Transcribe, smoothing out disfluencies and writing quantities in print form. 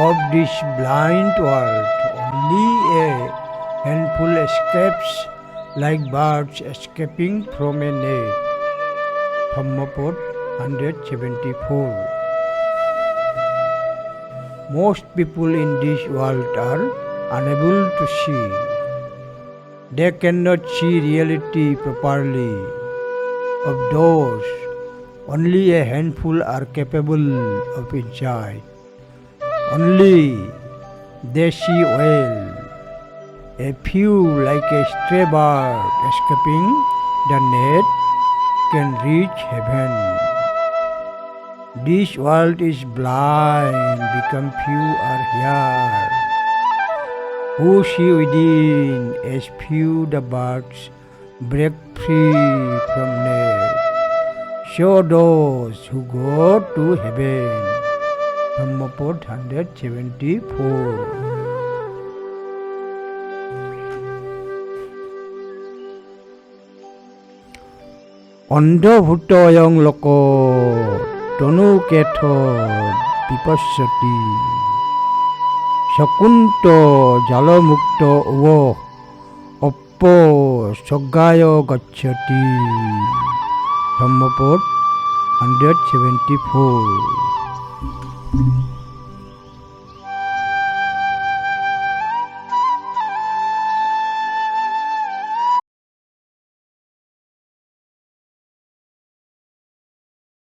of this blind world. Only a handful escapes like birds escaping from a net. Dhammapad 174. Most people in this world are unable to see. They cannot see reality properly. Of those, only a handful are capable of insight. Only they see well. A few, like a stray bird escaping the net, can reach heaven. This world is blind, become few are here. Who see within, as few the birds break free from net. So those who go to heaven. Dhammapad 174. অন্ধভূত অয়ং লোক তনুকেথ বিপশ্যতি শকুন্ত জালমুক্ত উব Oppo স্বর্গায় গচ্ছতি Dhammapad 174.